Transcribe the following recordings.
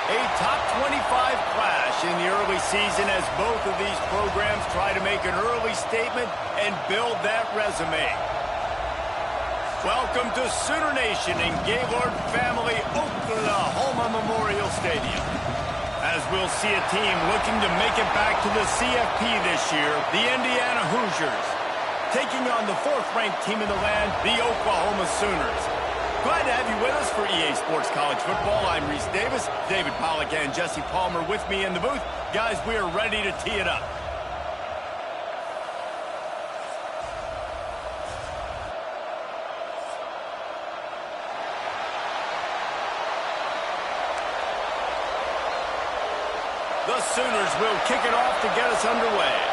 A top 25 clash in the early season as both of these programs try to make an early statement and build that resume. Welcome to Sooner Nation in Gaylord Family Oklahoma Memorial Stadium. As we'll see a team looking to make it back to the CFP this year, the Indiana Hoosiers, taking on the fourth-ranked team in the land, the Oklahoma Sooners. Glad to have you with us for EA Sports College Football. I'm Reese Davis, David Pollack and Jesse Palmer with me in the booth. Guys, we are ready to tee it up. The Sooners will kick it off to get us underway.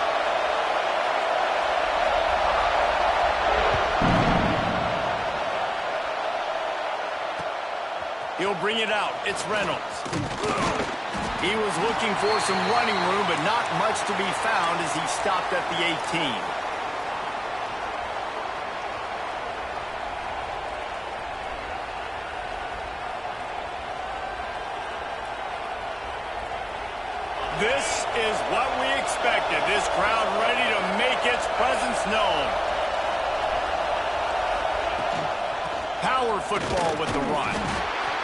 He'll bring it out. It's Reynolds. He was looking for some running room, but not much to be found as he stopped at the 18. This is what we expected. This crowd ready to make its presence known. Power football with the run.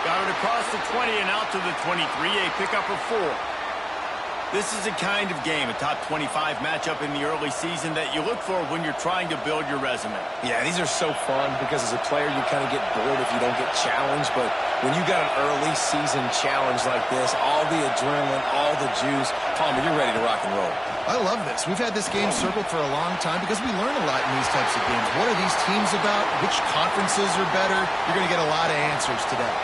Got it across the 20 and out to the 23, a pickup of 4. This is a kind of game, a top 25 matchup in the early season that you look for when you're trying to build your resume. Yeah, these are so fun because as a player you kind of get bored if you don't get challenged, but when you got an early season challenge like this, all the adrenaline, all the juice, Palmer, you're ready to rock and roll. I love this. We've had this game circled for a long time because we learn a lot in these types of games. What are these teams about? Which conferences are better? You're going to get a lot of answers today.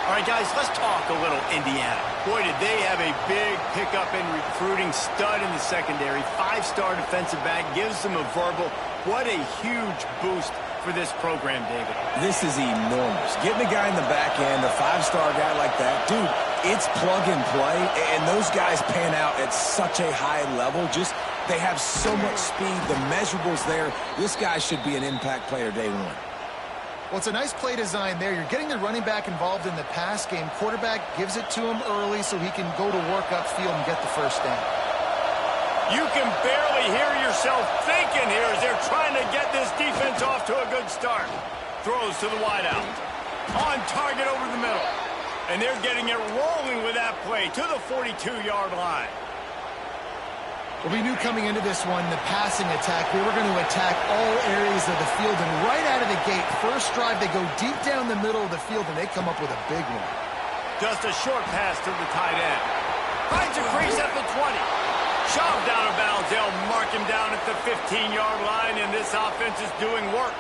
All right, guys, let's talk a little Indiana. Boy, did they have a big pickup in recruiting, stud in the secondary, 5-star defensive back, gives them a verbal. What a huge boost for this program, David. This is enormous. Getting a guy in the back end, a 5-star guy like that, dude, it's plug and play, and those guys pan out at such a high level. Just, they have so much speed, the measurables there. This guy should be an impact player day one. Well, it's a nice play design there. You're getting the running back involved in the pass game. Quarterback gives it to him early so he can go to work upfield and get the first down. You can barely hear yourself thinking here as they're trying to get this defense off to a good start. Throws to the wideout. On target over the middle. And they're getting it rolling with that play to the 42-yard line. Well, we knew coming into this one, the passing attack, we were going to attack all areas of the field. And right out of the gate, first drive, they go deep down the middle of the field, and they come up with a big one. Just a short pass to the tight end. Finds a crease at the 20. Shoved out of bounds. They'll mark him down at the 15-yard line, and this offense is doing work.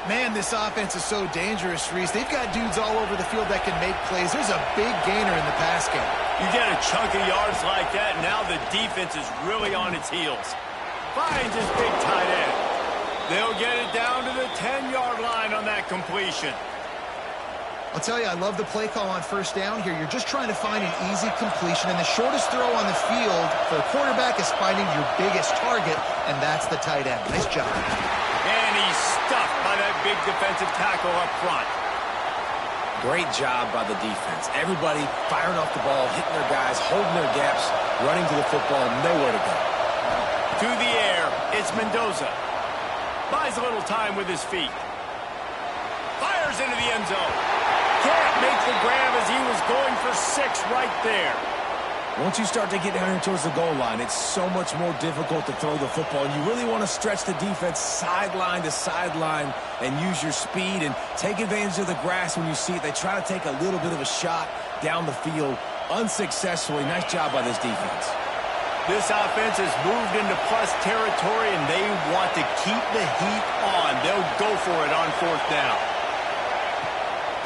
Man, this offense is so dangerous, Reese. They've got dudes all over the field that can make plays. There's a big gainer in the pass game. You get a chunk of yards like that, now the defense is really on its heels. Finds his big tight end. They'll get it down to the 10-yard line on that completion. I'll tell you, I love the play call on first down here. You're just trying to find an easy completion, and the shortest throw on the field for a quarterback is finding your biggest target, and that's the tight end. Nice job. And he's stuffed by that big defensive tackle up front. Great job by the defense. Everybody firing off the ball, hitting their guys, holding their gaps, running to the football, nowhere to go. To the air, it's Mendoza. Buys a little time with his feet. Fires into the end zone. Can't make the grab as he was going for 6 right there. Once you start to get down here towards the goal line, it's so much more difficult to throw the football. And you really want to stretch the defense sideline to sideline and use your speed and take advantage of the grass when you see it. They try to take a little bit of a shot down the field unsuccessfully. Nice job by this defense. This offense has moved into plus territory, and they want to keep the heat on. They'll go for it on 4th down.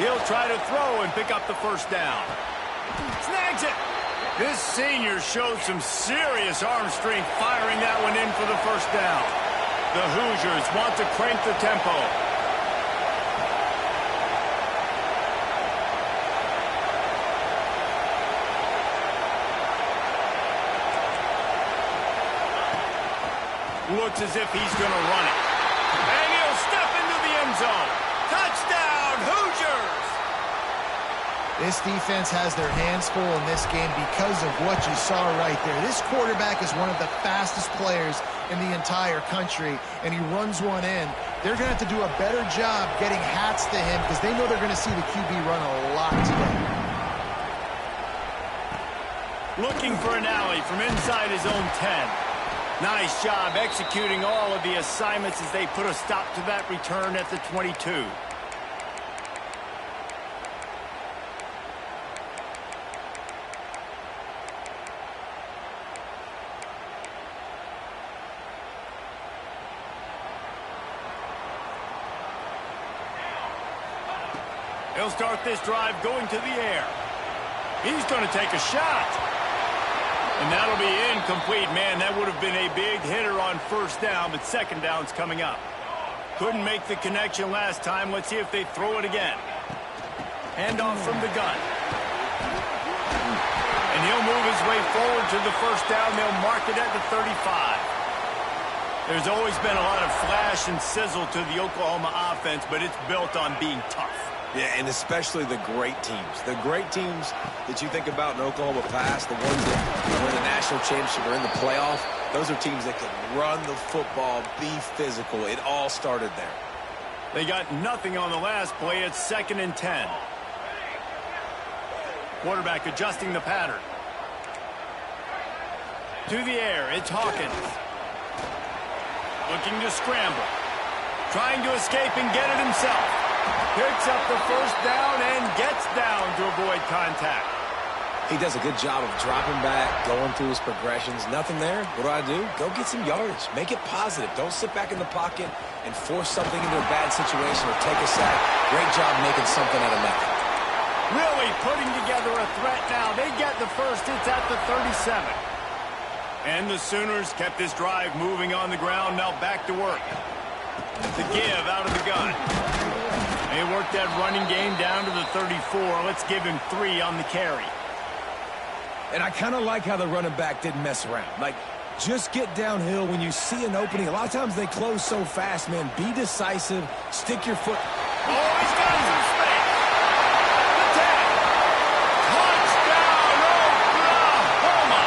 He'll try to throw and pick up the first down. Snags it. This senior showed some serious arm strength firing that one in for the first down. The Hoosiers want to crank the tempo. Looks as if he's going to run it. And he'll step into the end zone. Touchdown, Hoosiers! This defense has their hands full in this game because of what you saw right there. This quarterback is one of the fastest players in the entire country, and he runs one in. They're going to have to do a better job getting hats to him because they know they're going to see the QB run a lot today. Looking for an alley from inside his own 10. Nice job executing all of the assignments as they put a stop to that return at the 22. He'll start this drive going to the air. He's going to take a shot. And that'll be incomplete. Man, that would have been a big hitter on first down, but second down's coming up. Couldn't make the connection last time. Let's see if they throw it again. Handoff from the gun. And he'll move his way forward to the first down. They'll mark it at the 35. There's always been a lot of flash and sizzle to the Oklahoma offense, but it's built on being tough. Yeah, and especially the great teams. The great teams that you think about in Oklahoma past, the ones that win the national championship or in the playoff, those are teams that can run the football, be physical. It all started there. They got nothing on the last play. It's 2nd and 10. Quarterback adjusting the pattern. To the air, it's Hawkins. Looking to scramble. Trying to escape and get it himself. Picks up the first down and gets down to avoid contact. He does a good job of dropping back, going through his progressions. Nothing there. What do? Go get some yardage. Make it positive. Don't sit back in the pocket and force something into a bad situation or take a sack. Great job making something out of nothing. Really putting together a threat now. They get the first. It's at the 37. And the Sooners kept this drive moving on the ground. Now back to work. The give out of the gun. They worked that running game down to the 34. Let's give him 3 on the carry. And I kind of like how the running back didn't mess around. Like, just get downhill when you see an opening. A lot of times they close so fast, man. Be decisive. Stick your foot. Oh, he's got his space. The 10. Touchdown, Oklahoma.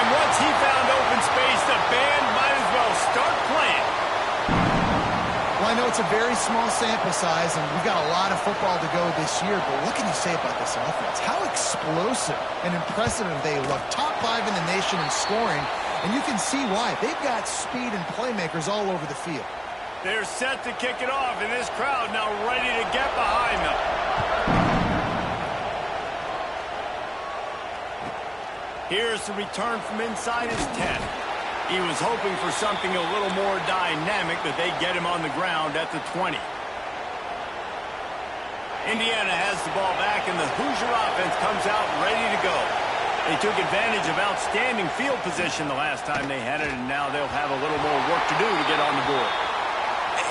And once he found open space, the band might as well start playing. Well, I know it's a very small sample size, and we've got a lot of football to go this year, but what can you say about this offense? How explosive and impressive they look. Top 5 in the nation in scoring, and you can see why. They've got speed and playmakers all over the field. They're set to kick it off, and this crowd now ready to get behind them. Here's the return from inside his 10. He was hoping for something a little more dynamic, but they get him on the ground at the 20. Indiana has the ball back, and the Hoosier offense comes out ready to go. They took advantage of outstanding field position the last time they had it, and now they'll have a little more work to do to get on the board.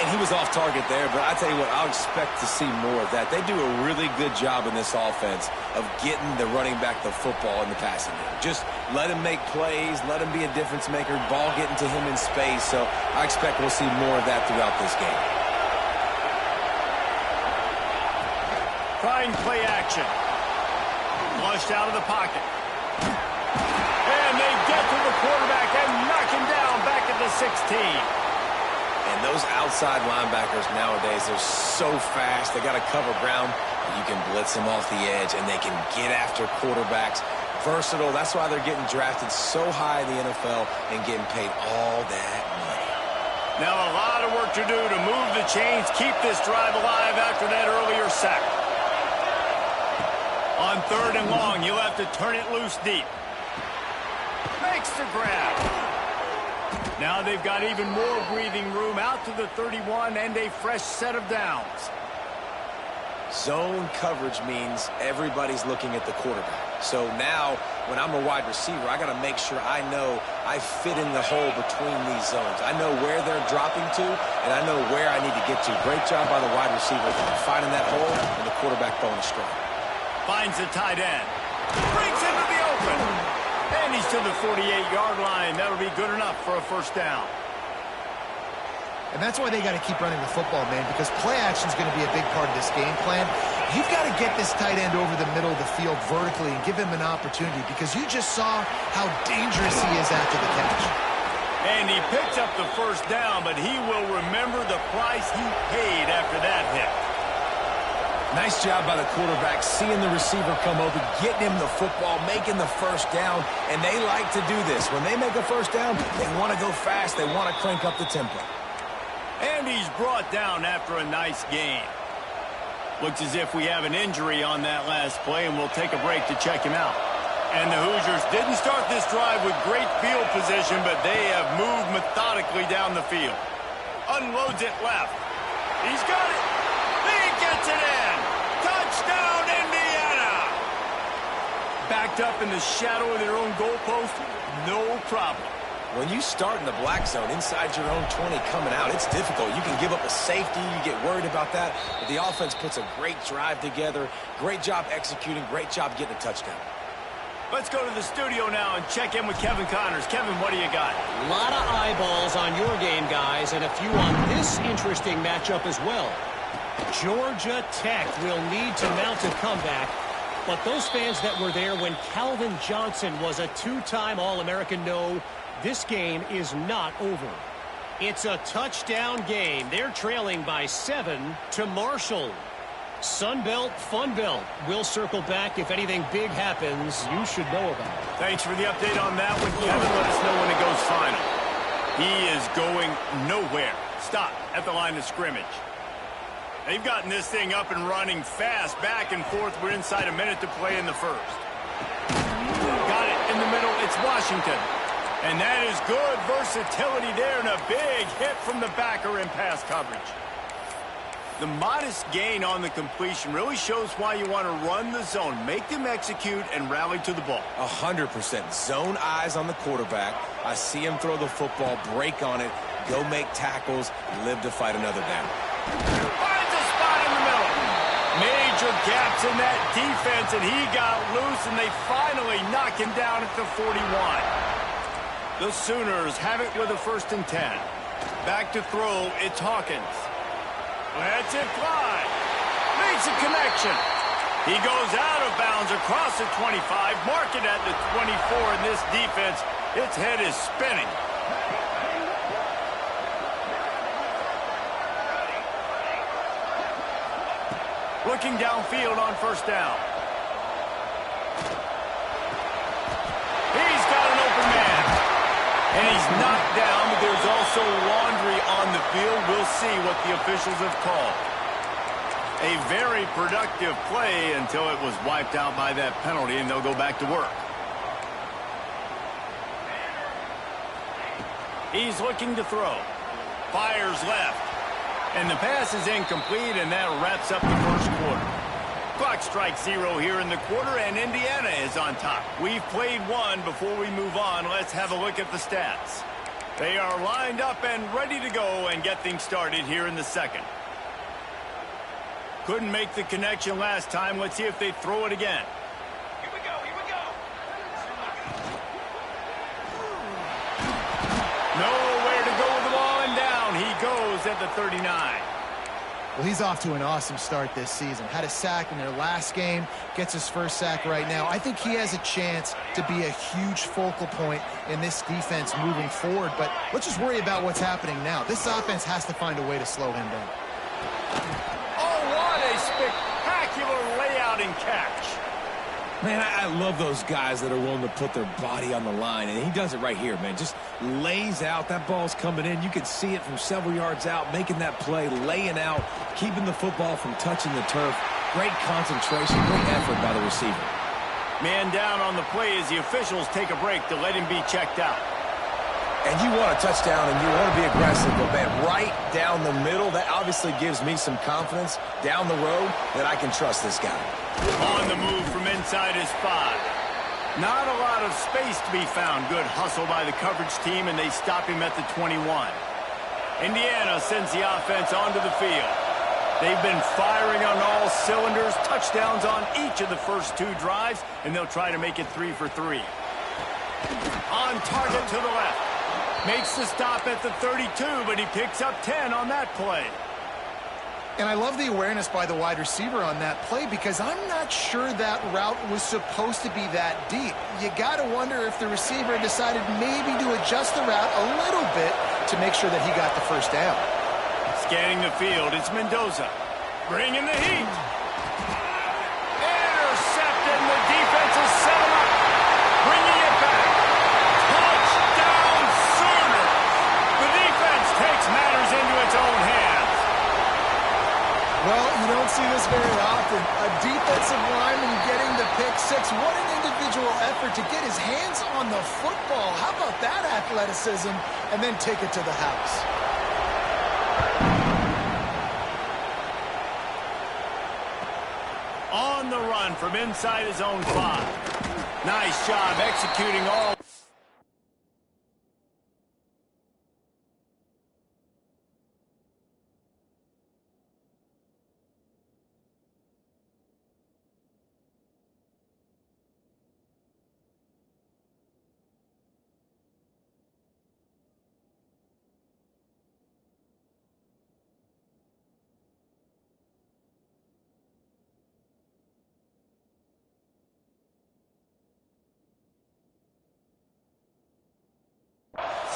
And he was off target there, but I tell you what, I'll expect to see more of that. They do a really good job in this offense of getting the running back the football in the passing game. Just let him make plays, let him be a difference maker, ball getting to him in space. So I expect we'll see more of that throughout this game. Trying play action. Flushed out of the pocket. And they get to the quarterback and knock him down back at the 16. And those outside linebackers nowadays, they're so fast. They got to cover ground. You can blitz them off the edge, and they can get after quarterbacks. Versatile. That's why they're getting drafted so high in the NFL and getting paid all that money. Now a lot of work to do to move the chains, keep this drive alive after that earlier sack. On 3rd and long, you'll have to turn it loose deep. Makes the grab. Now they've got even more breathing room out to the 31 and a fresh set of downs. Zone coverage means everybody's looking at the quarterback. So now, when I'm a wide receiver, I got to make sure I know I fit in the hole between these zones. I know where they're dropping to, and I know where I need to get to. Great job by the wide receiver finding that hole, and the quarterback throwing a strike. Finds the tight end. Breaks into the open. And he's to the 48-yard line. That'll be good enough for a first down. And that's why they got to keep running the football, man, because play action is going to be a big part of this game plan. You've got to get this tight end over the middle of the field vertically and give him an opportunity because you just saw how dangerous he is after the catch. And he picks up the first down, but he will remember the price he paid after that hit. Nice job by the quarterback, seeing the receiver come open, getting him the football, making the first down, and they like to do this. When they make a first down, they want to go fast, they want to crank up the tempo. And he's brought down after a nice gain. Looks as if we have an injury on that last play, and we'll take a break to check him out. And the Hoosiers didn't start this drive with great field position, but they have moved methodically down the field. Unloads it left. He's got it. He gets it in. Touchdown, Indiana. Backed up in the shadow of their own goalpost, no problem. When you start in the black zone inside your own 20 coming out, it's difficult. You can give up a safety. You get worried about that. But the offense puts a great drive together. Great job executing. Great job getting a touchdown. Let's go to the studio now and check in with Kevin Connors. Kevin, what do you got? A lot of eyeballs on your game, guys, and a few on this interesting matchup as well. Georgia Tech will need to mount a comeback, but those fans that were there when Calvin Johnson was a two-time All-American know this game is not over. It's a touchdown game. They're trailing by 7 to Marshall. Sunbelt, Funbelt. We'll circle back if anything big happens you should know about. Thanks for the update on that one, Kevin. Let us know when it goes final. He is going nowhere. Stop at the line of scrimmage. They've gotten this thing up and running fast, back and forth. We're inside a minute to play in the first. Got it in the middle. It's Washington. And that is good versatility there, and a big hit from the backer in pass coverage. The modest gain on the completion really shows why you want to run the zone. Make them execute and rally to the ball. 100%. Zone eyes on the quarterback. I see him throw the football, break on it, go make tackles, live to fight another down. Finds a spot in the middle. Major gaps in that defense, and he got loose, and they finally knock him down at the 41. The Sooners have it with a 1st and 10. Back to throw, it's Hawkins. Lets it fly. Makes a connection. He goes out of bounds across the 25. Mark it at the 24 in this defense. Its head is spinning. Looking downfield on 1st down. He's got an open man. And he's knocked down, but there's also laundry on the field. We'll see what the officials have called. A very productive play until it was wiped out by that penalty, and they'll go back to work. He's looking to throw. Fires left. And the pass is incomplete, and that wraps up the first quarter. Clock strikes 0 here in the quarter, and Indiana is on top. We've played one. Before we move on, let's have a look at the stats. They are lined up and ready to go and get things started here in the second. Couldn't make the connection last time. Let's see if they throw it again. Here we go, here we go. Nowhere to go with the ball, and down he goes at the 39. Well, he's off to an awesome start this season. Had a sack in their last game, gets his first sack right now. I think he has a chance to be a huge focal point in this defense moving forward, but let's just worry about what's happening now. This offense has to find a way to slow him down. Oh, what a spectacular layout and catch. Man, I love those guys that are willing to put their body on the line, and he does it right here, man. Just lays out. That ball's coming in. You can see it from several yards out, making that play, laying out, keeping the football from touching the turf. Great concentration, great effort by the receiver. Man down on the play as the officials take a break to let him be checked out. And you want a touchdown, and you want to be aggressive, but, man, right down the middle, that obviously gives me some confidence down the road that I can trust this guy. On the move from inside his 5. Not a lot of space to be found. Good hustle by the coverage team, and they stop him at the 21. Indiana sends the offense onto the field. They've been firing on all cylinders, touchdowns on each of the first 2 drives, and they'll try to make it 3 for 3. On target to the left. Makes the stop at the 32, but he picks up 10 on that play. And I love the awareness by the wide receiver on that play because I'm not sure that route was supposed to be that deep. You got to wonder if the receiver decided maybe to adjust the route a little bit to make sure that he got the first down. Scanning the field, it's Mendoza. Bringing the heat. Intercepted, and the defense has set him up. Bringing it back. Touchdown Sooners. The defense takes matters into its own hands. Well, you don't see this very often. A defensive lineman getting the pick six. What an individual effort to get his hands on the football. How about that athleticism? And then take it to the house. On the run from inside his own 5. Nice job executing all.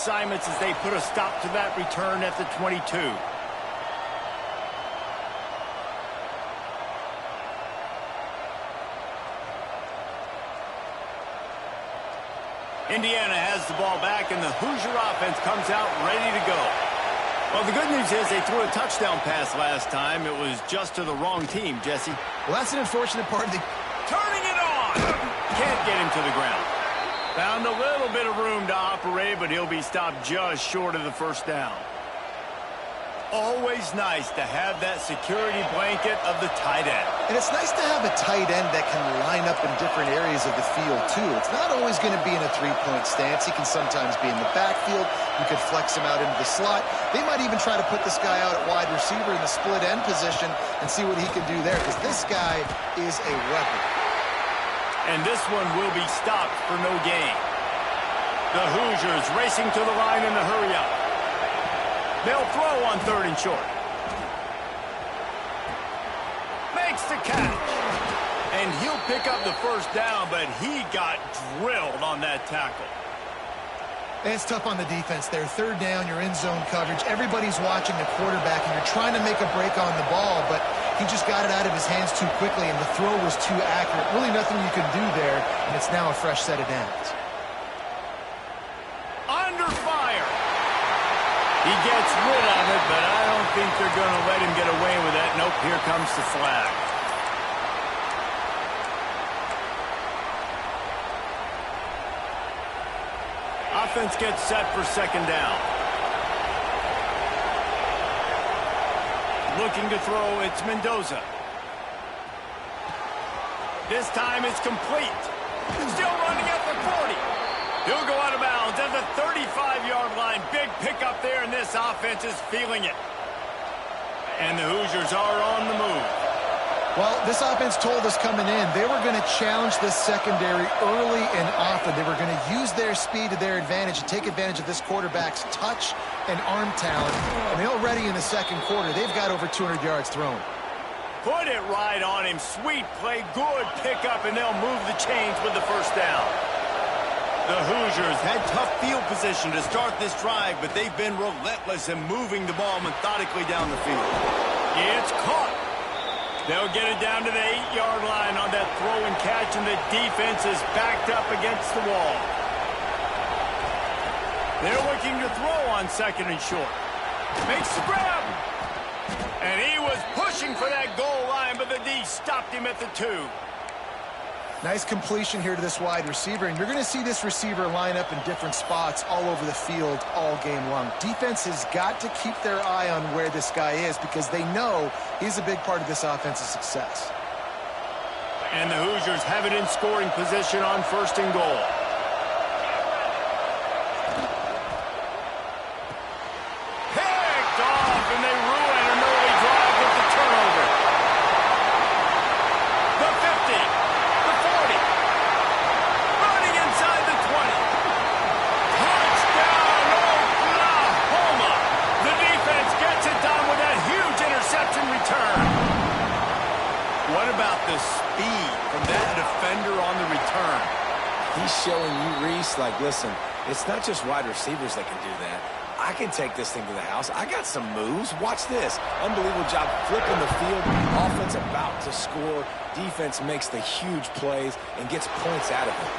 Assignments as they put a stop to that return at the 22. Indiana has the ball back, and the Hoosier offense comes out ready to go. Well, the good news is they threw a touchdown pass last time. It was just to the wrong team, Jesse. Well, that's an unfortunate part of the... Turning it on! Can't get him to the ground. Found a little bit of room to operate, but he'll be stopped just short of the first down. Always nice to have that security blanket of the tight end. And it's nice to have a tight end that can line up in different areas of the field, too. It's not always going to be in a three-point stance. He can sometimes be in the backfield. You could flex him out into the slot. They might even try to put this guy out at wide receiver in the split end position and see what he can do there, because this guy is a weapon. And this one will be stopped for no gain. The Hoosiers racing to the line in the hurry-up. They'll throw on 3rd and short. Makes the catch. And he'll pick up the first down, but he got drilled on that tackle. It's tough on the defense there. 3rd down, you're in zone coverage. Everybody's watching the quarterback, and you're trying to make a break on the ball, but he just got it out of his hands too quickly, and the throw was too accurate. Really nothing you can do there, and it's now a fresh set of downs. Under fire. He gets rid of it, but I don't think they're going to let him get away with that. Nope, here comes the flag. Offense gets set for 2nd down. Looking to throw, it's Mendoza. This time it's complete. Still running at the 40. He'll go out of bounds at the 35-yard line. Big pickup there, and this offense is feeling it. And the Hoosiers are on the move. Well, this offense told us coming in they were going to challenge this secondary early and often. They were going to use their speed to their advantage and take advantage of this quarterback's touch and arm talent. And they're already in the 2nd quarter. They've got over 200 yards thrown. Put it right on him. Sweet play, good pickup, and they'll move the chains with the first down. The Hoosiers had tough field position to start this drive, but they've been relentless in moving the ball methodically down the field. It's caught. They'll get it down to the 8-yard line on that throw and catch, and the defense is backed up against the wall. They're looking to throw on 2nd and short. Makes the grab. And he was pushing for that goal line, but the D stopped him at the 2. Nice completion here to this wide receiver, and you're going to see this receiver line up in different spots all over the field all game long. Defense has got to keep their eye on where this guy is because they know he's a big part of this offense's success. And the Hoosiers have it in scoring position on 1st and goal. Picked off, and they ruin an early drive with the turnover. The 50. The 40. Running inside the 20. Touchdown, Oklahoma. The defense gets it done with that huge interception return. What about the speed from that defender on the return? He's showing you, Reese, like, listen, it's not just wide receivers that can do that. I can take this thing to the house. I got some moves. Watch this. Unbelievable job flipping the field. Offense about to score. Defense makes the huge plays and gets points out of it.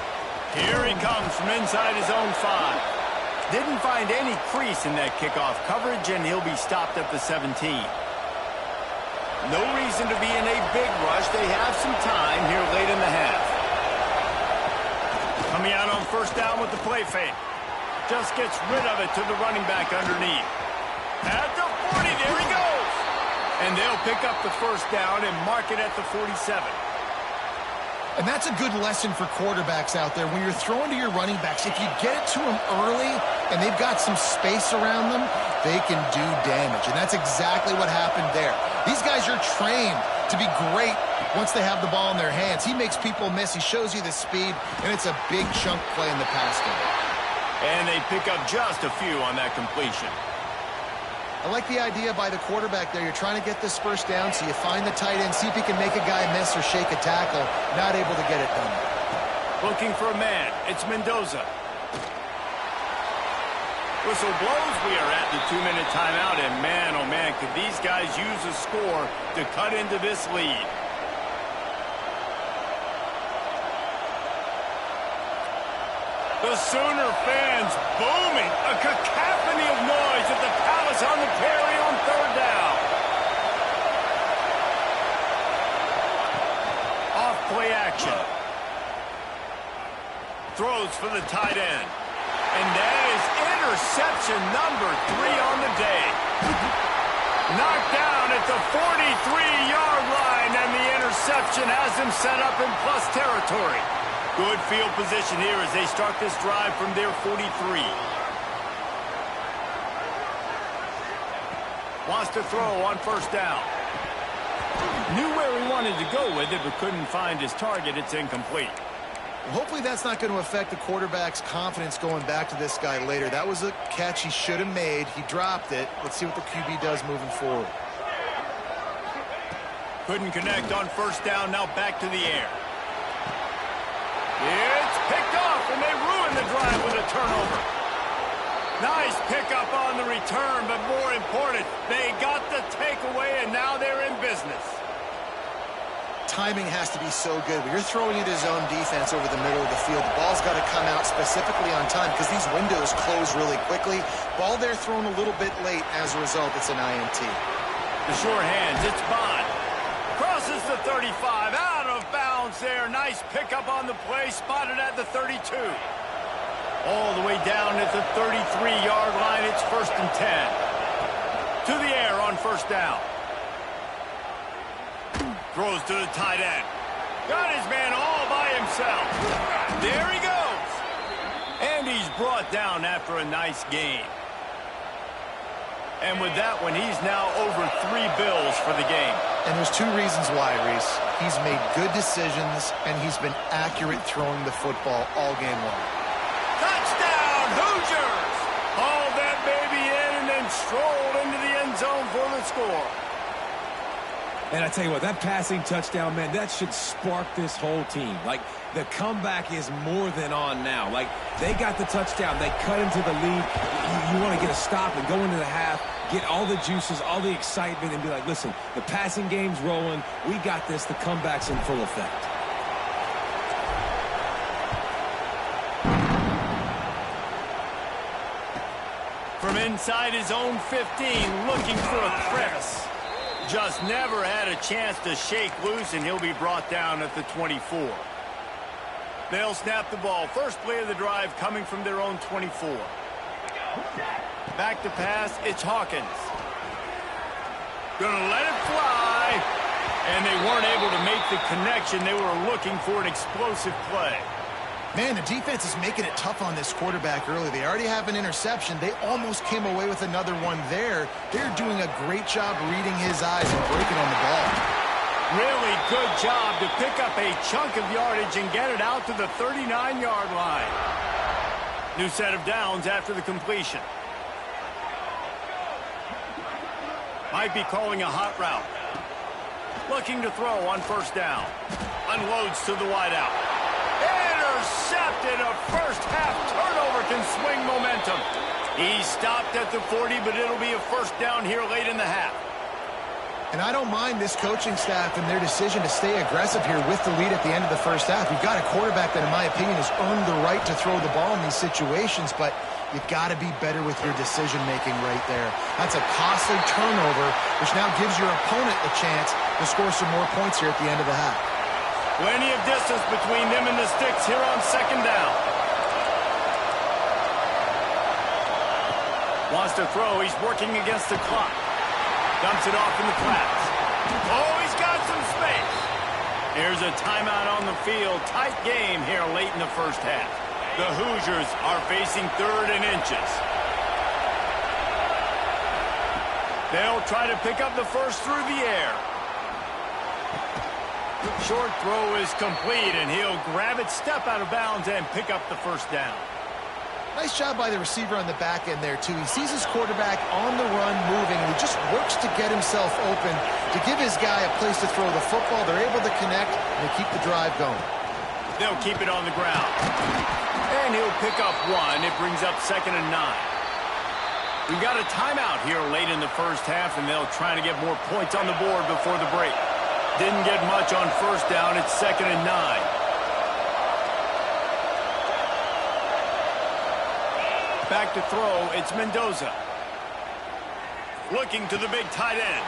Here he comes from inside his own 5. Didn't find any crease in that kickoff coverage, and he'll be stopped at the 17. No reason to be in a big rush. They have some time here late in the half. Coming out on first down with the play fake. Just gets rid of it to the running back underneath. At the 40, there he goes. And they'll pick up the first down and mark it at the 47. And that's a good lesson for quarterbacks out there. When you're throwing to your running backs, if you get it to them early and they've got some space around them, they can do damage. And that's exactly what happened there. These guys are trained to be great once they have the ball in their hands. He makes people miss. He shows you the speed, and it's a big chunk play in the pass game. And they pick up just a few on that completion. I like the idea by the quarterback there. You're trying to get this first down, so you find the tight end, see if he can make a guy miss or shake a tackle. Not able to get it done. Looking for a man. It's Mendoza. Whistle blows. We are at the 2-minute timeout, and man, oh man, could these guys use a score to cut into this lead. The Sooner fans booming. A cacophony of noise at the Palace on the Prairie on third down. Off play action. Throws for the tight end. And that is interception number 3 on the day. Knocked down at the 43-yard line, and the interception has him set up in plus territory. Good field position here as they start this drive from their 43. Wants to throw on first down. Knew where he wanted to go with it, but couldn't find his target. It's incomplete. Hopefully that's not going to affect the quarterback's confidence going back to this guy later. That was a catch he should have made. He dropped it. Let's see what the QB does moving forward. Couldn't connect on first down. Now back to the air. It's picked off, and they ruin the drive with a turnover. Nice pickup on the return, but more important, they got the takeaway, and now they're in business. Timing has to be so good. When you're throwing at his own defense over the middle of the field, the ball's got to come out specifically on time because these windows close really quickly. Ball there thrown a little bit late. As a result, it's an INT. The short hands, it's Bond. Crosses the 35, out of bounds there. Nice pickup on the play, spotted at the 32. All the way down at the 33-yard line, it's 1st and 10. To the air on first down. Throws to the tight end. Got his man all by himself. There he goes. And he's brought down after a nice gain. And with that one, he's now over 3 bills for the game. And there's 2 reasons why, Reese. He's made good decisions, and he's been accurate throwing the football all game long. Touchdown, Hoosiers! Hauled that baby in and then strolled into the end zone for the score. And I tell you what, that passing touchdown, man, that should spark this whole team. Like, the comeback is more than on now. Like, they got the touchdown. They cut into the lead. You want to get a stop and go into the half, get all the juices, all the excitement, and be like, listen, the passing game's rolling. We got this. The comeback's in full effect. From inside his own 15, looking for a crevice. Just never had a chance to shake loose, and he'll be brought down at the 24. They'll snap the ball. First play of the drive coming from their own 24. Back to pass, it's Hawkins. Gonna let it fly. And they weren't able to make the connection. They were looking for an explosive play. Man, the defense is making it tough on this quarterback early. They already have an interception. They almost came away with another one there. They're doing a great job reading his eyes and breaking on the ball. Really good job to pick up a chunk of yardage and get it out to the 39-yard line. New set of downs after the completion. Might be calling a hot route. Looking to throw on first down. Unloads to the wideout. Intercepted. A first-half turnover can swing momentum. He stopped at the 40, but it'll be a first down here late in the half. And I don't mind this coaching staff and their decision to stay aggressive here with the lead at the end of the first half. You've got a quarterback that, in my opinion, has earned the right to throw the ball in these situations, but you've got to be better with your decision-making right there. That's a costly turnover, which now gives your opponent a chance to score some more points here at the end of the half. Plenty of distance between them and the sticks here on second down. Wants to throw. He's working against the clock. Dumps it off in the flats. Oh, he's got some space. Here's a timeout on the field. Tight game here late in the first half. The Hoosiers are facing 3rd and inches. They'll try to pick up the first through the air. Short throw is complete, and he'll grab it, step out of bounds, and pick up the first down. Nice job by the receiver on the back end there, too. He sees his quarterback on the run moving, and he just works to get himself open to give his guy a place to throw the football. They're able to connect, and they keep the drive going. They'll keep it on the ground. And he'll pick up 1. It brings up 2nd and 9. We've got a timeout here late in the first half, and they'll try to get more points on the board before the break. Didn't get much on first down. It's 2nd and 9. Back to throw, it's Mendoza. Looking to the big tight end.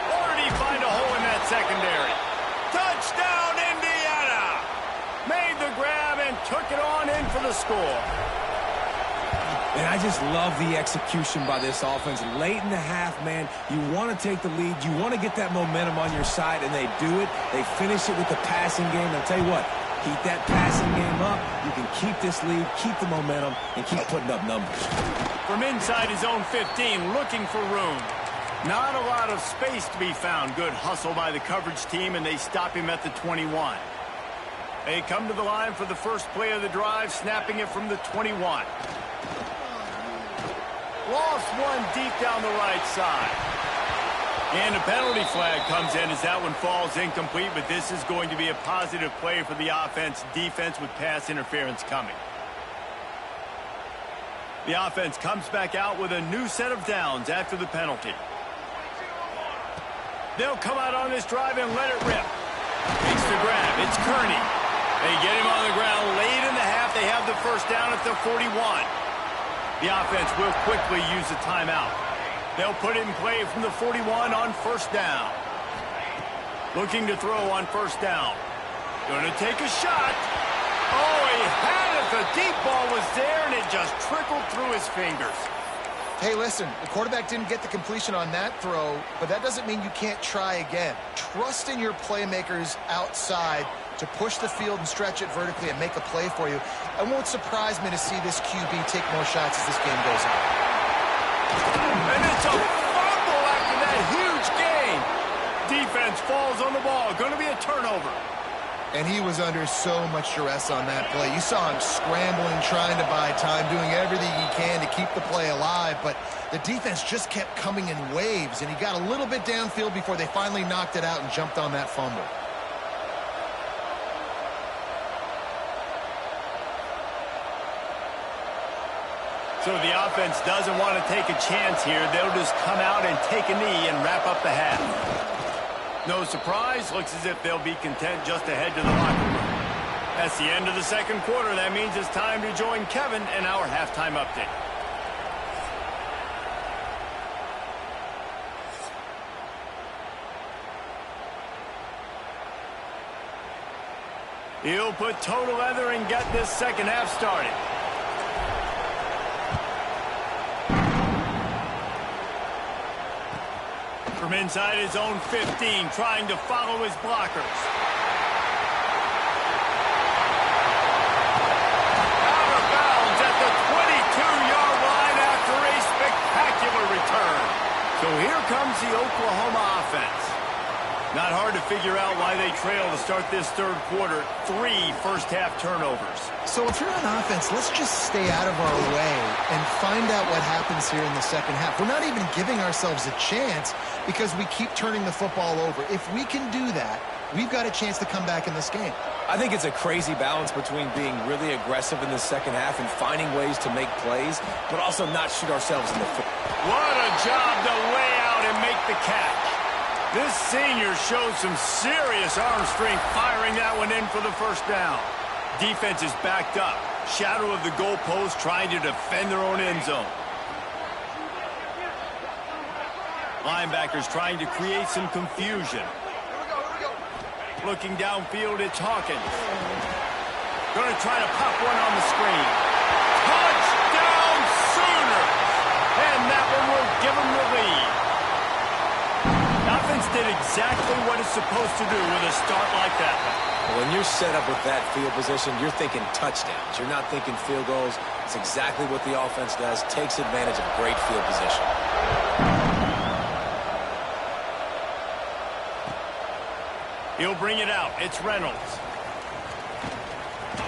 Or did he find a hole in that secondary? Touchdown, Indiana! Made the grab and took it on in for the score. And I just love the execution by this offense. Late in the half, man, you want to take the lead. You want to get that momentum on your side, and they do it. They finish it with the passing game. I'll tell you what. Keep that passing game up. You can keep this lead, keep the momentum, and keep putting up numbers. From inside his own 15, looking for room. Not a lot of space to be found. Good hustle by the coverage team, and they stop him at the 21. They come to the line for the first play of the drive, snapping it from the 21. Lost one deep down the right side. And a penalty flag comes in as that one falls incomplete, but this is going to be a positive play for the offense. Defense with pass interference coming. The offense comes back out with a new set of downs after the penalty. They'll come out on this drive and let it rip. Makes the grab. It's Kearney. They get him on the ground late in the half. They have the first down at the 41. The offense will quickly use a timeout. They'll put it in play from the 41 on first down. Looking to throw on first down. Going to take a shot. Oh, he had it. The deep ball was there, and it just trickled through his fingers. Hey, listen, the quarterback didn't get the completion on that throw, but that doesn't mean you can't try again. Trust in your playmakers outside to push the field and stretch it vertically and make a play for you. It won't surprise me to see this QB take more shots as this game goes on. And it's a fumble after that huge gain. Defense falls on the ball. Going to be a turnover. And he was under so much duress on that play. You saw him scrambling, trying to buy time, doing everything he can to keep the play alive. But the defense just kept coming in waves, and he got a little bit downfield before they finally knocked it out and jumped on that fumble. So the offense doesn't want to take a chance here. They'll just come out and take a knee and wrap up the half. No surprise. Looks as if they'll be content just to head to the locker room. That's the end of the second quarter. That means it's time to join Kevin in our halftime update. He'll put toe to leather and get this second half started. From inside his own 15, trying to follow his blockers. Out of bounds at the 22-yard line after a spectacular return. So here comes the Oklahoma offense. Not hard to figure out why they trail to start this third quarter. 3 first-half turnovers. So if you're on offense, let's just stay out of our way and find out what happens here in the second half. We're not even giving ourselves a chance because we keep turning the football over. If we can do that, we've got a chance to come back in this game. I think it's a crazy balance between being really aggressive in the second half and finding ways to make plays, but also not shoot ourselves in the foot. What a job to lay out and make the catch. This senior showed some serious arm strength firing that one in for the first down. Defense is backed up. Shadow of the goalpost trying to defend their own end zone. Linebackers trying to create some confusion. Looking downfield, it's Hawkins. Going to try to pop one on the screen. Touchdown Sooners! And that one will give them the lead. Offense did exactly what it's supposed to do with a start like that one. When you're set up with that field position, you're thinking touchdowns. You're not thinking field goals. It's exactly what the offense does. Takes advantage of great field position. He'll bring it out. It's Reynolds.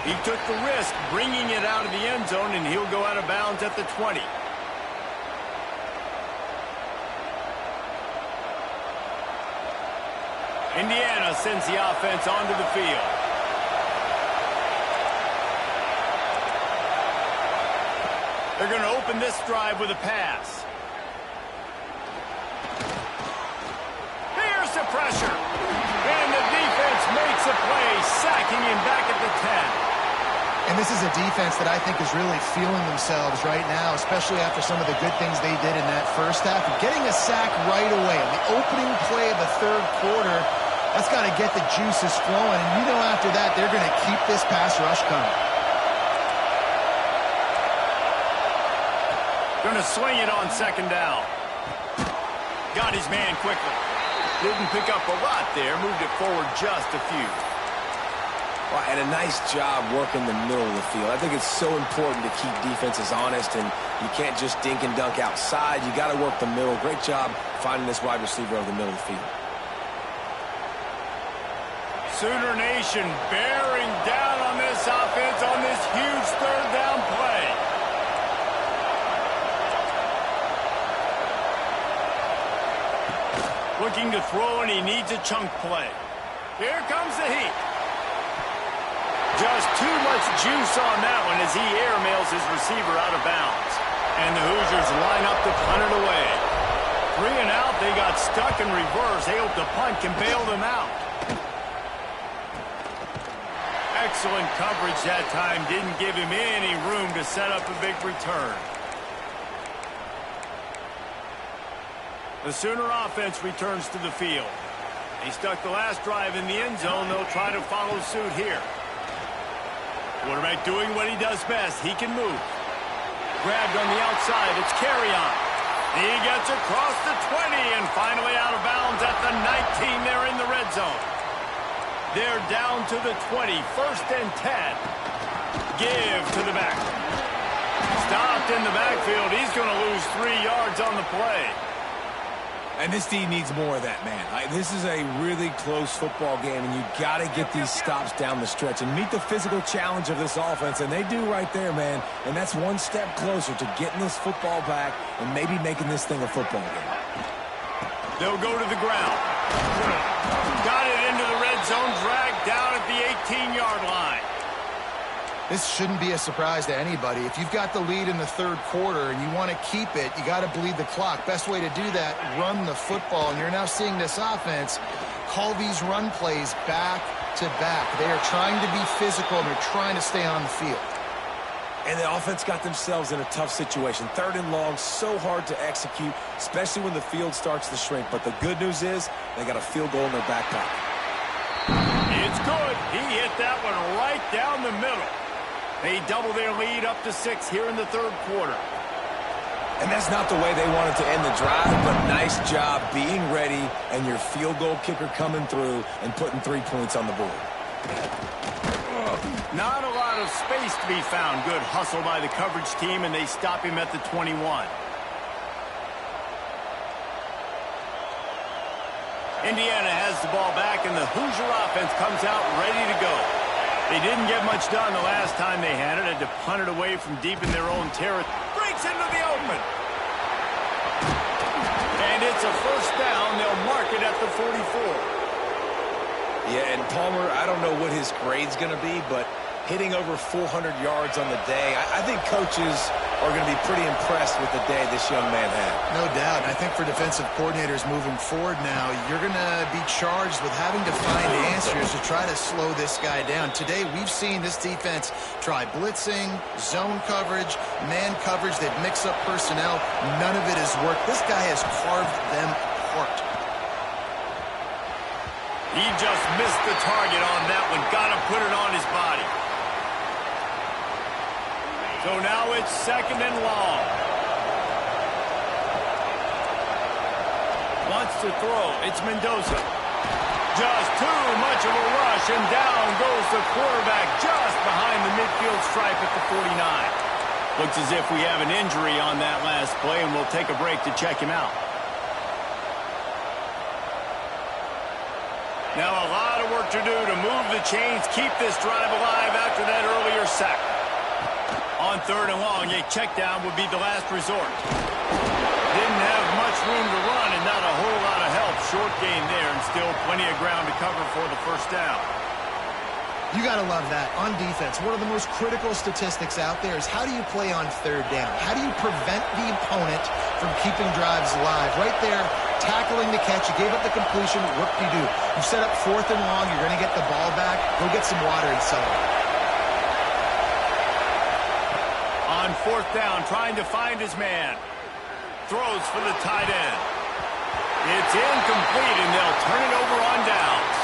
He took the risk bringing it out of the end zone, and he'll go out of bounds at the 20. Indiana sends the offense onto the field. They're going to open this drive with a pass. Here's the pressure. And the defense makes a play, sacking him back at the 10. And this is a defense that I think is really feeling themselves right now, especially after some of the good things they did in that first half. Getting a sack right away on the opening play of the third quarter, that's got to get the juices flowing. And you know after that, they're going to keep this pass rush coming. Going to swing it on second down. Got his man quickly. Didn't pick up a lot there. Moved it forward just a few. Well, and a nice job working the middle of the field. I think it's so important to keep defenses honest, and you can't just dink and dunk outside. You got to work the middle. Great job finding this wide receiver over the middle of the field. Sooner Nation bearing down on this offense on this huge third down play. Looking to throw, and he needs a chunk play. Here comes the heat. Just too much juice on that one as he airmails his receiver out of bounds. And the Hoosiers line up to punt it away. 3 and out, they got stuck in reverse. They hope the punt can bail them out. Excellent coverage that time. Didn't give him any room to set up a big return. The Sooner offense returns to the field. He stuck the last drive in the end zone. They'll try to follow suit here. Quarterback doing what he does best. He can move. Grabbed on the outside. It's Carrion. He gets across the 20 and finally out of bounds at the 19. They're in the red zone. They're down to the 20. 1st and 10. Give to the back. Stopped in the backfield. He's going to lose 3 yards on the play. And this D needs more of that, man. This is a really close football game, and you got to get these stops down the stretch and meet the physical challenge of this offense, and they do right there, man. And that's one step closer to getting this football back and maybe making this thing a football game. They'll go to the ground. Got it into the red zone, dragged down at the 18-yard line. This shouldn't be a surprise to anybody. If you've got the lead in the third quarter and you want to keep it, you got to bleed the clock. Best way to do that, run the football. And you're now seeing this offense call these run plays back to back. They are trying to be physical, and they're trying to stay on the field. And the offense got themselves in a tough situation. 3rd and long, so hard to execute, especially when the field starts to shrink. But the good news is they got a field goal in their back pocket. It's good. He hit that one right down the middle. They double their lead up to 6 here in the third quarter. And that's not the way they wanted to end the drive, but nice job being ready and your field goal kicker coming through and putting 3 points on the board. Not a lot of space to be found. Good hustle by the coverage team, and they stop him at the 21. Indiana has the ball back, and the Hoosier offense comes out ready to go. They didn't get much done the last time they had it. Had to punt it away from deep in their own territory. Breaks into the open. And it's a first down. They'll mark it at the 44. Yeah, and Palmer, I don't know what his grade's going to be, but hitting over 400 yards on the day, I think coaches are going to be pretty impressed with the day this young man had. No doubt. And I think for defensive coordinators moving forward now, you're going to be charged with having to find answers to try to slow this guy down. Today, we've seen this defense try blitzing, zone coverage, man coverage. They've mixed up personnel. None of it has worked. This guy has carved them apart. He just missed the target on that one. Got to put it on his body. So now it's second and long. Wants to throw. It's Mendoza. Just too much of a rush, and down goes the quarterback just behind the midfield stripe at the 49. Looks as if we have an injury on that last play, and we'll take a break to check him out. Now a lot of work to do to move the chains, keep this drive alive after that earlier sack. On third and long, a check down would be the last resort. Didn't have much room to run and not a whole lot of help. Short gain there and still plenty of ground to cover for the first down. You got to love that. On defense, one of the most critical statistics out there is how do you play on third down? How do you prevent the opponent from keeping drives alive? Right there, tackling the catch. You gave up the completion. What do you do? You set up fourth and long. You're going to get the ball back. Go get some water and celebrate. On fourth down, trying to find his man. Throws for the tight end. It's incomplete, and they'll turn it over on downs.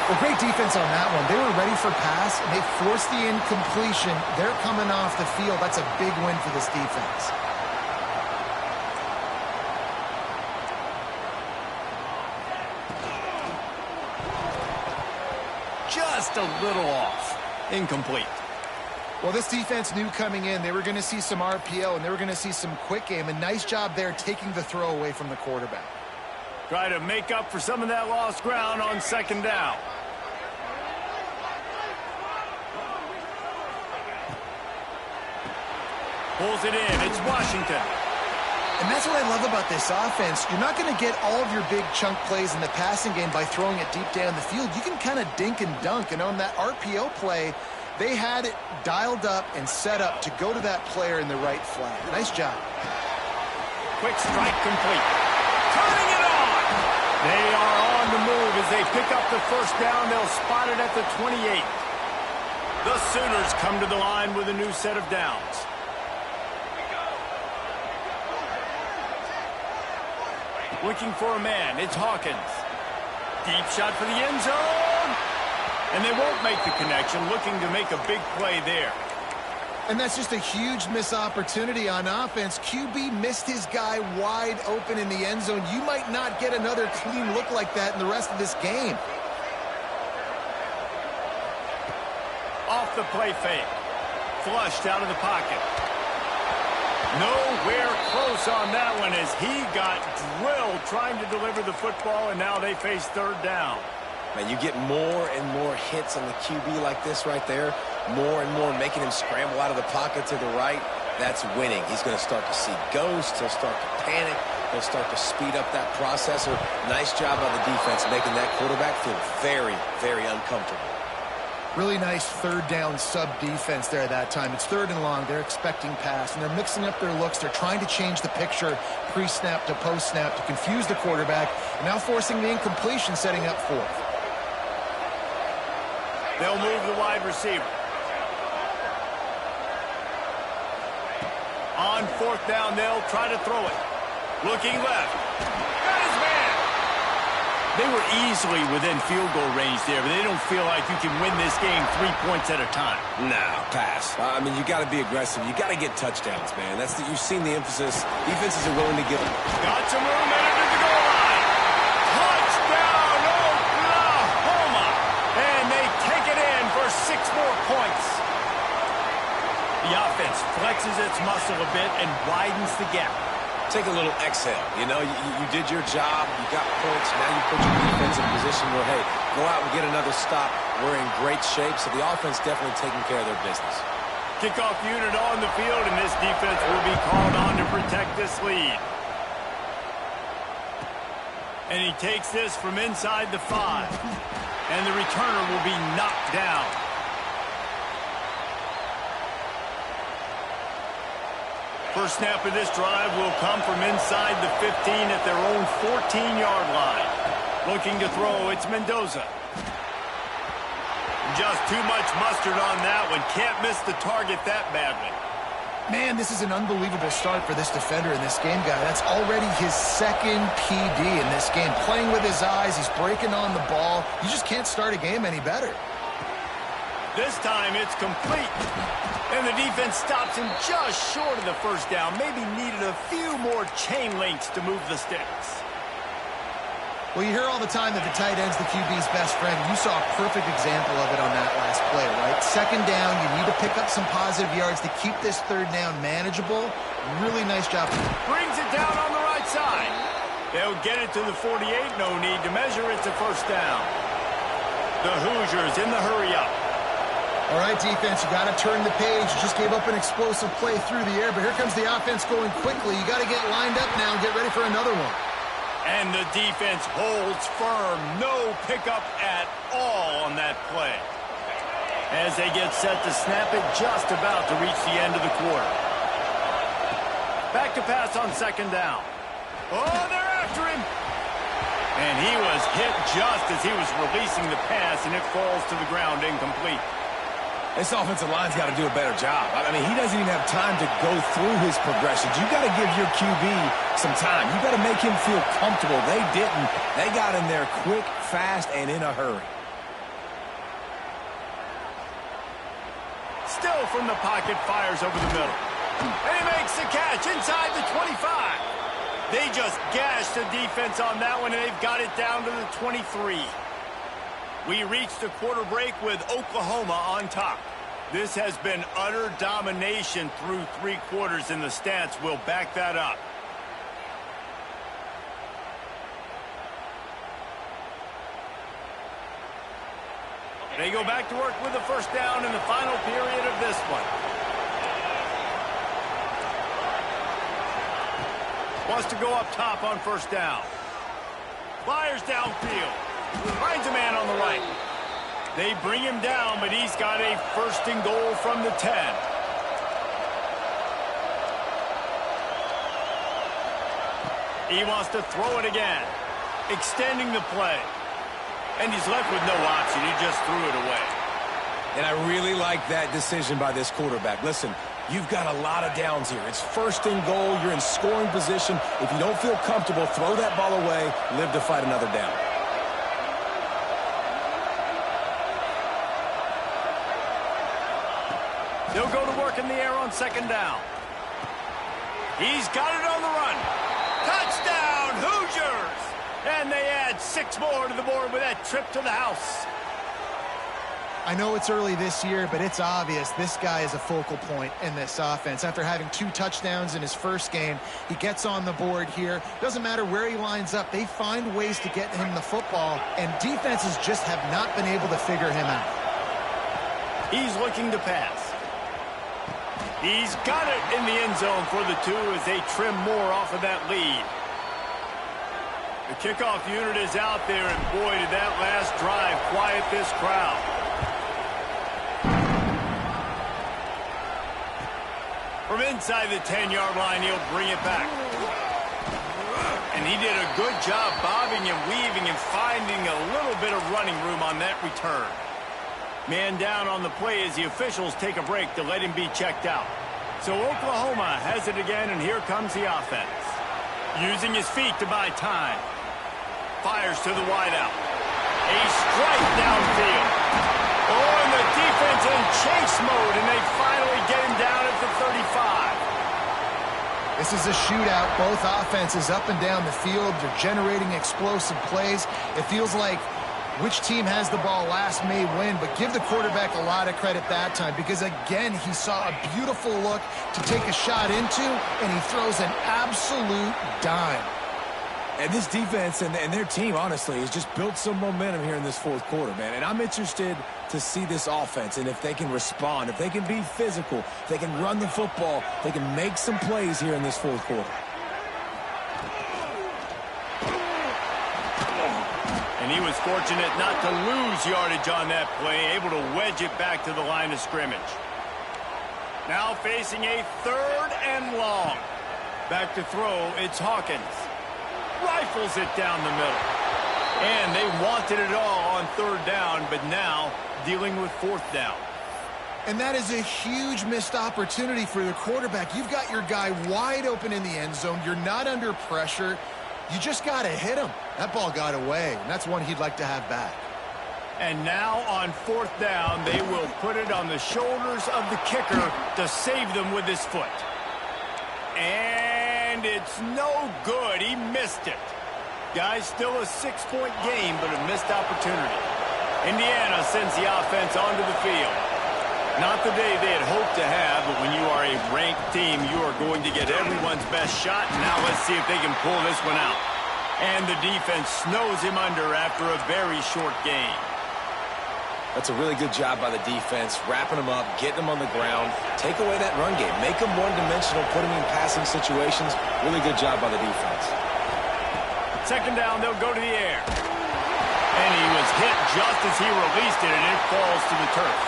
Well, great defense on that one. They were ready for pass, and they forced the incompletion. They're coming off the field. That's a big win for this defense. Just a little off. Incomplete. Well, this defense knew coming in they were going to see some RPO, and they were going to see some quick game. A nice job there taking the throw away from the quarterback. Try to make up for some of that lost ground on second down. Pulls it in. It's Washington. And that's what I love about this offense. You're not going to get all of your big chunk plays in the passing game by throwing it deep down the field. You can kind of dink and dunk. And on that RPO play, they had it dialed up and set up to go to that player in the right flat. Nice job. Quick strike complete. Turning it on. They are on the move as they pick up the first down. They'll spot it at the 28. The Sooners come to the line with a new set of downs. Looking for a man. It's Hawkins. Deep shot for the end zone. And they won't make the connection. Looking to make a big play there. And that's just a huge missed opportunity on offense. QB missed his guy wide open in the end zone. You might not get another clean look like that in the rest of this game. Off the play fake. Flushed out of the pocket. Nowhere close on that one as he got drilled trying to deliver the football, and now they face third down. Man, you get more and more hits on the QB like this right there, more and more making him scramble out of the pocket to the right. That's winning. He's going to start to see ghosts. He'll start to panic. He'll start to speed up that processor. Nice job by the defense making that quarterback feel very, very uncomfortable. Really nice third down sub-defense there that time. It's third and long. They're expecting pass, and they're mixing up their looks. They're trying to change the picture pre-snap to post-snap to confuse the quarterback, and now forcing the incompletion, setting up fourth. They'll move the wide receiver. On fourth down, they'll try to throw it. Looking left. Got his man. They were easily within field goal range there, but they don't feel like you can win this game 3 points at a time. No, pass. I mean, you got to be aggressive. You got to get touchdowns, man. You've seen the emphasis. Defenses are willing to give them. Got some room at the goal line. Touchdown, Oklahoma. And they take it in for 6 more points. The offense flexes its muscle a bit and widens the gap. take a little exhale. You know, you did your job. You got points. Now you put your defense in a position where, hey, go out and get another stop. We're in great shape, so the offense definitely taking care of their business. Kickoff unit on the field, and this defense will be called on to protect this lead. And he takes this from inside the 5. And the returner will be knocked down. First snap of this drive will come from inside the 15 at their own 14-yard line. Looking to throw, it's Mendoza. Just too much mustard on that one. Can't miss the target that badly. Man, this is an unbelievable start for this defender in this game, guy. That's already his second PD in this game. Playing with his eyes, he's breaking on the ball. You just can't start a game any better. This time it's complete. And the defense stops him just short of the first down. Maybe needed a few more chain links to move the sticks. Well, you hear all the time that the tight end's the QB's best friend. You saw a perfect example of it on that last play, right? Second down, you need to pick up some positive yards to keep this third down manageable. Really nice job. Brings it down on the right side. They'll get it to the 48. No need to measure. It's a first down. The Hoosiers in the hurry-up. All right, defense, you got to turn the page. You just gave up an explosive play through the air, but here comes the offense going quickly. You got to get lined up now and get ready for another one. And the defense holds firm. No pickup at all on that play. As they get set to snap it, just about to reach the end of the quarter. Back to pass on second down. Oh, they're after him. And he was hit just as he was releasing the pass, and it falls to the ground incomplete. This offensive line's got to do a better job. I mean, he doesn't even have time to go through his progressions. You got to give your QB some time. You got to make him feel comfortable. They didn't. They got in there quick, fast, and in a hurry. Still from the pocket, fires over the middle. And he makes the catch inside the 25. They just gashed the defense on that one, and they've got it down to the 23. We reached the quarter break with Oklahoma on top. This has been utter domination through 3 quarters, and the stats will back that up. They go back to work with the first down in the final period of this one. Wants to go up top on first down. Fires downfield. Finds a man on the right. They bring him down, but he's got a first and goal from the 10. He wants to throw it again. Extending the play. And he's left with no option. He just threw it away. And I really like that decision by this quarterback. Listen, you've got a lot of downs here. It's first and goal. You're in scoring position. If you don't feel comfortable, throw that ball away. Live to fight another down. They'll go to work in the air on second down. He's got it on the run. Touchdown, Hoosiers! And they add 6 more to the board with that trip to the house. I know it's early this year, but it's obvious this guy is a focal point in this offense. After having 2 touchdowns in his first game, he gets on the board here. Doesn't matter where he lines up. They find ways to get him the football, and defenses just have not been able to figure him out. He's looking to pass. He's got it in the end zone for the 2 as they trim more off of that lead. The kickoff unit is out there, and boy, did that last drive quiet this crowd. From inside the 10-yard line, he'll bring it back. And he did a good job bobbing and weaving and finding a little bit of running room on that return. Man down on the play as the officials take a break to let him be checked out. So Oklahoma has it again, and here comes the offense. Using his feet to buy time. Fires to the wideout. A strike downfield. Oh, and the defense in chase mode, and they finally get him down at the 35. This is a shootout. Both offenses up and down the field. They're generating explosive plays. It feels like which team has the ball last may win, but give the quarterback a lot of credit that time because, again, he saw a beautiful look to take a shot into, and he throws an absolute dime. And this defense and their team, honestly, has just built some momentum here in this fourth quarter, man. And I'm interested to see this offense and if they can respond, if they can be physical, if they can run the football, they can make some plays here in this fourth quarter. And he was fortunate not to lose yardage on that play, able to wedge it back to the line of scrimmage. Now facing a 3rd and long. Back to throw, it's Hawkins. Rifles it down the middle. And they wanted it all on 3rd down, but now dealing with 4th down. And that is a huge missed opportunity for the quarterback. You've got your guy wide open in the end zone. You're not under pressure. You just got to hit him. That ball got away, and that's one he'd like to have back. And now on 4th down, they will put it on the shoulders of the kicker to save them with his foot. And it's no good. He missed it. Guys, still a 6-point game, but a missed opportunity. Indiana sends the offense onto the field. Not the day they had hoped to have, but when you are a ranked team, you are going to get everyone's best shot. Now let's see if they can pull this one out. And the defense snows him under after a very short game. That's a really good job by the defense, wrapping them up, getting them on the ground, take away that run game, make them one-dimensional, put them in passing situations. Really good job by the defense. 2nd down, they'll go to the air. And he was hit just as he released it, and it falls to the turf.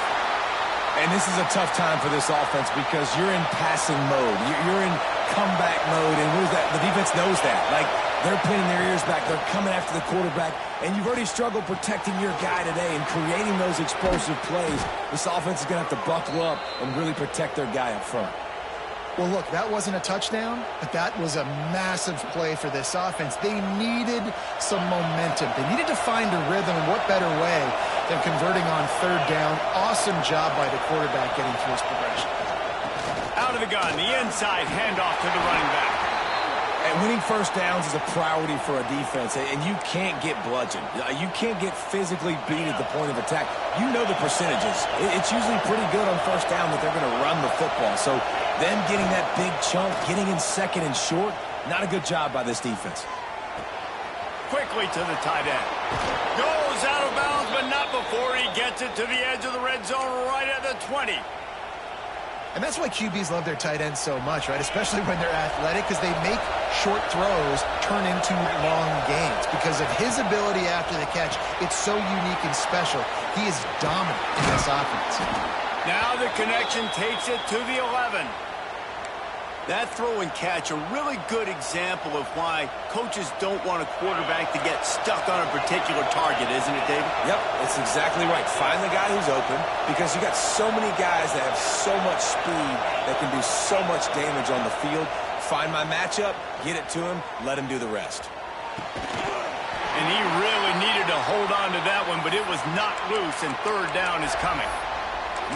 And this is a tough time for this offense because you're in passing mode. You're in comeback mode, and what is that? The defense knows that. Like, they're pinning their ears back. They're coming after the quarterback, and you've already struggled protecting your guy today and creating those explosive plays. This offense is going to have to buckle up and really protect their guy up front. Well, look, that wasn't a touchdown, but that was a massive play for this offense. They needed some momentum. They needed to find a rhythm, and what better way than converting on 3rd down. Awesome job by the quarterback getting through his progression. Out of the gun, the inside handoff to the running back. And winning 1st downs is a priority for a defense, and you can't get bludgeoned. You can't get physically beat at the point of attack. You know the percentages. It's usually pretty good on 1st down that they're going to run the football. So them getting that big chunk, getting in 2nd and short, not a good job by this defense. Quickly to the tight end. Goes out of bounds, but not before he gets it to the edge of the red zone right at the 20. And that's why QBs love their tight ends so much, right? Especially when they're athletic, because they make short throws turn into long gains. Because of his ability after the catch, it's so unique and special. He is dominant in this offense. Now the connection takes it to the 11. That throw and catch, a really good example of why coaches don't want a quarterback to get stuck on a particular target, isn't it, David? Yep, it's exactly right. Find the guy who's open because you got so many guys that have so much speed that can do so much damage on the field. Find my matchup, get it to him, let him do the rest. And he really needed to hold on to that one, but it was knocked loose, and 3rd down is coming.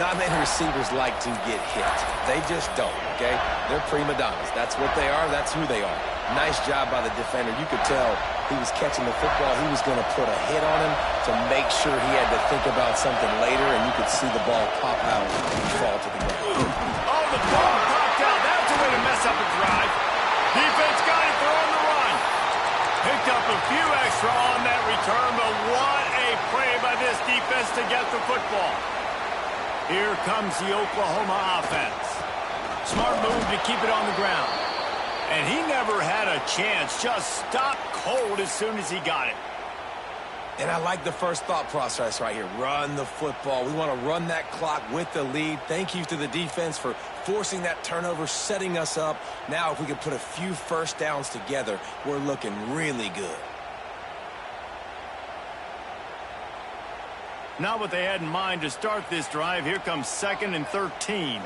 Not many receivers like to get hit. They just don't, okay? They're prima donnas. That's what they are. That's who they are. Nice job by the defender. You could tell he was catching the football. He was going to put a hit on him to make sure he had to think about something later, and you could see the ball pop out and fall to the ground. Oh, the ball popped out. That's a way to mess up a drive. Defense got it. They're on the run. Picked up a few extra on that return, but what a play by this defense to get the football. Here comes the Oklahoma offense. Smart move to keep it on the ground. And he never had a chance. Just stopped cold as soon as he got it. And I like the first thought process right here. Run the football. We want to run that clock with the lead. Thank you to the defense for forcing that turnover, setting us up. Now if we can put a few 1st downs together, we're looking really good. Not what they had in mind to start this drive. Here comes 2nd and 13.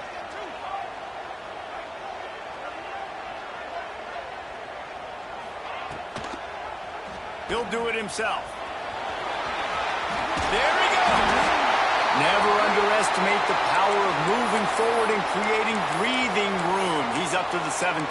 He'll do it himself. There he goes. Never underestimate the power of moving forward and creating breathing room. He's up to the 17.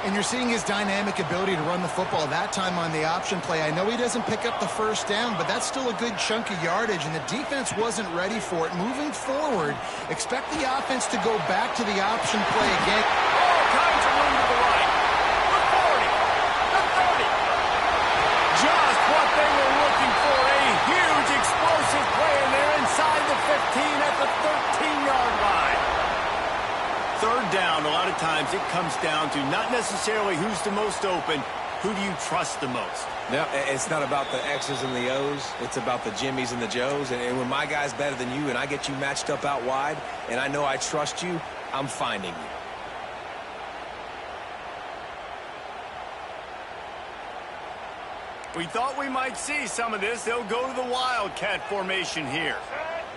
And you're seeing his dynamic ability to run the football, that time on the option play. I know he doesn't pick up the first down, but that's still a good chunk of yardage, and the defense wasn't ready for it. Moving forward, expect the offense to go back to the option play again. All kinds of room to the right. The 40, the 30. Just what they were looking for, a huge explosive play, and they're inside the 15 at the 13-yard line. Third down, a lot of times it comes down to not necessarily who's the most open, who do you trust the most? No, it's not about the X's and the O's. It's about the Jimmies and the Joes. And when my guy's better than you and I get you matched up out wide and I know I trust you, I'm finding you. We thought we might see some of this. They'll go to the Wildcat formation here.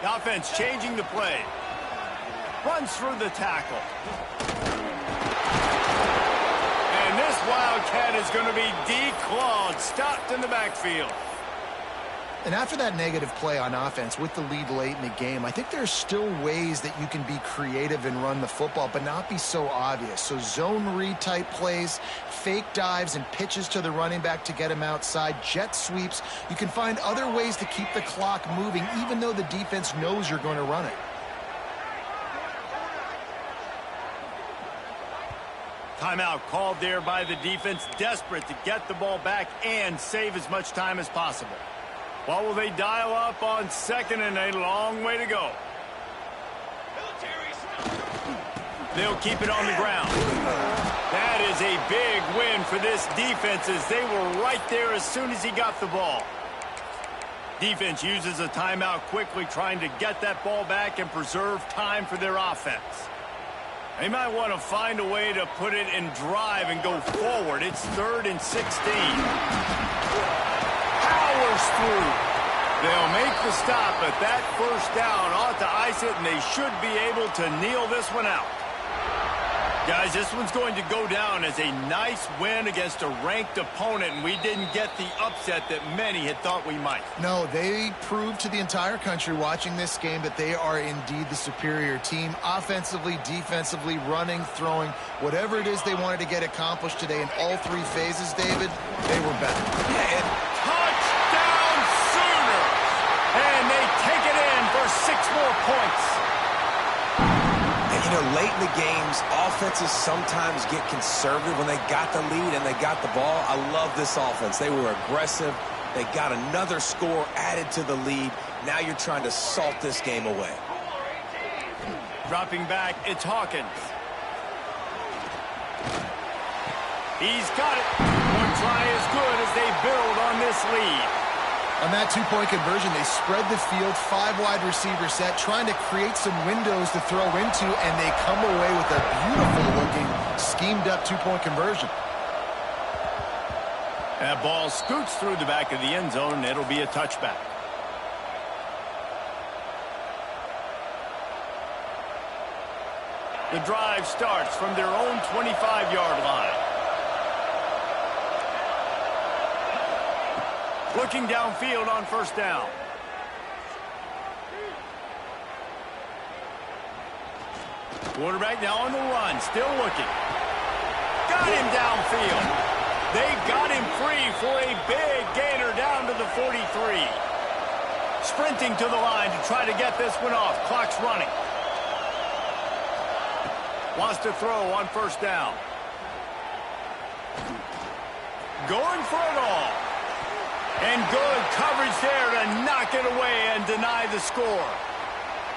The offense changing the play. Runs through the tackle. And this Wildcat is going to be declawed, stopped in the backfield. And after that negative play on offense with the lead late in the game, I think there's still ways that you can be creative and run the football, but not be so obvious. So zone read type plays, fake dives and pitches to the running back to get him outside, jet sweeps. You can find other ways to keep the clock moving, even though the defense knows you're going to run it. Timeout called there by the defense, desperate to get the ball back and save as much time as possible. What will they dial up on second and a long way to go? They'll keep it on the ground. That is a big win for this defense as they were right there as soon as he got the ball. Defense uses a timeout quickly, trying to get that ball back and preserve time for their offense. They might want to find a way to put it in drive and go forward. It's 3rd and 16. Powers through. They'll make the stop, but that first down ought to ice it, and they should be able to kneel this one out. Guys, this one's going to go down as a nice win against a ranked opponent, and we didn't get the upset that many had thought we might. No, they proved to the entire country watching this game that they are indeed the superior team. Offensively, defensively, running, throwing, whatever it is they wanted to get accomplished today in all three phases, David, they were better. Touchdown Sooners! And they take it in for 6 more points. You know, late in the games, offenses sometimes get conservative when they got the lead and they got the ball. I love this offense. They were aggressive. They got another score added to the lead. Now you're trying to salt this game away. Dropping back, it's Hawkins. He's got it. One try is good as they build on this lead. On that two-point conversion, they spread the field, 5 wide receiver set, trying to create some windows to throw into, and they come away with a beautiful-looking, schemed-up two-point conversion. That ball scoots through the back of the end zone, and it'll be a touchback. The drive starts from their own 25-yard line. Looking downfield on first down. Quarterback now on the run, still looking. Got him downfield. They got him free for a big gainer down to the 43. Sprinting to the line to try to get this one off. Clock's running. Wants to throw on first down. Going for it all. And good coverage there to knock it away and deny the score.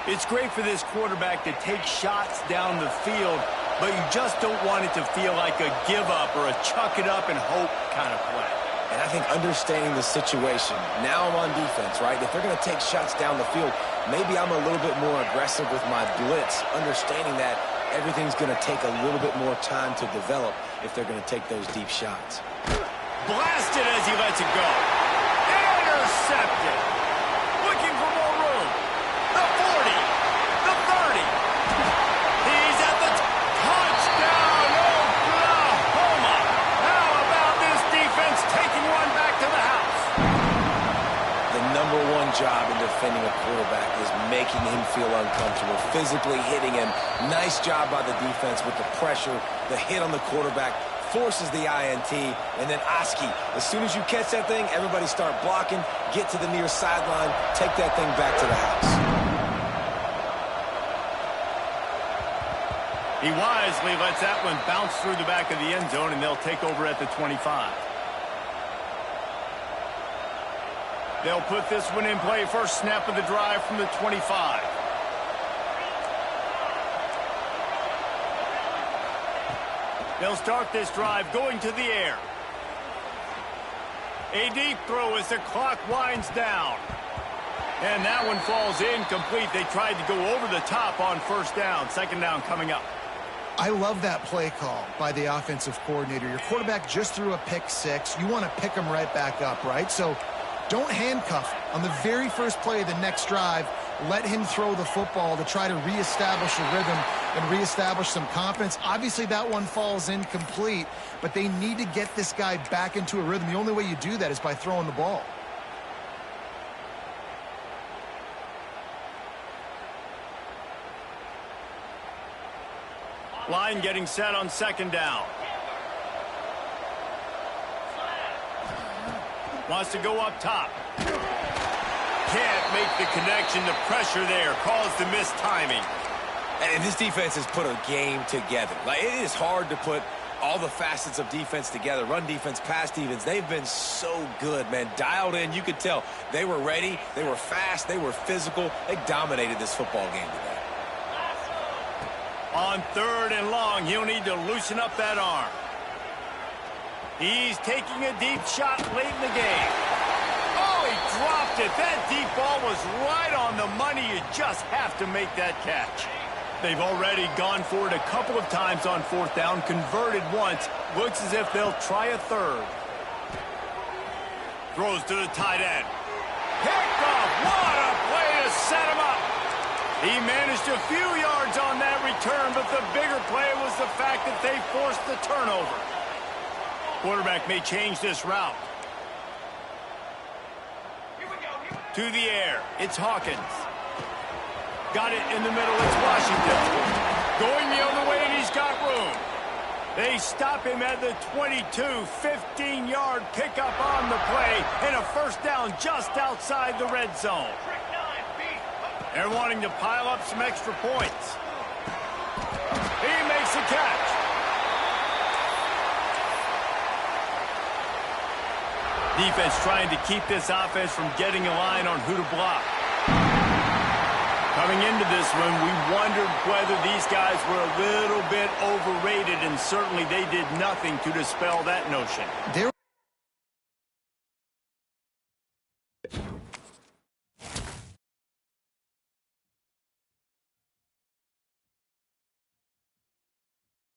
It's great for this quarterback to take shots down the field, but you just don't want it to feel like a give-up or a chuck-it-up and hope kind of play. And I think understanding the situation, now I'm on defense, right? If they're going to take shots down the field, maybe I'm a little bit more aggressive with my blitz, understanding that everything's going to take a little bit more time to develop if they're going to take those deep shots. Blasted as he lets it go. Intercepted. Looking for more room. The 40. The 30. He's at the touchdown, Oklahoma. How about this defense taking one back to the house? The #1 job in defending a quarterback is making him feel uncomfortable, physically hitting him. Nice job by the defense with the pressure, the hit on the quarterback, forces the INT, and then Oski. As soon as you catch that thing, everybody start blocking, get to the near sideline, take that thing back to the house. He wisely lets that one bounce through the back of the end zone, and they'll take over at the 25. They'll put this one in play. First snap of the drive from the 25. They'll start this drive going to the air. A deep throw as the clock winds down. And that one falls incomplete. They tried to go over the top on first down. Second down coming up. I love that play call by the offensive coordinator. Your quarterback just threw a pick six. You want to pick him right back up, right? So don't handcuff him. On the very first play of the next drive, let him throw the football to try to reestablish a rhythm and reestablish some confidence. Obviously, that one falls incomplete, but they need to get this guy back into a rhythm. The only way you do that is by throwing the ball. Line getting set on second down. Wants to go up top. Can't make the connection. The pressure there caused the missed timing. And this defense has put a game together. Like, it is hard to put all the facets of defense together. Run defense, pass defense. They've been so good, man. Dialed in. You could tell they were ready. They were fast. They were physical. They dominated this football game today. On third and long, he'll need to loosen up that arm. He's taking a deep shot late in the game. Oh, he dropped it. That deep ball was right on the money. You just have to make that catch. They've already gone for it a couple of times on fourth down, converted once. Looks as if they'll try a third. Throws to the tight end. Picked off. What a play to set him up. He managed a few yards on that return, but the bigger play was the fact that they forced the turnover. Quarterback may change this route. To the air. It's Hawkins. Got it in the middle. It's Washington. Going the other way, and he's got room. They stop him at the 22. 15-yard pickup on the play, and a first down just outside the red zone. They're wanting to pile up some extra points. He makes a catch. Defense trying to keep this offense from getting a line on who to block. Coming into this one, we wondered whether these guys were a little bit overrated, and certainly they did nothing to dispel that notion.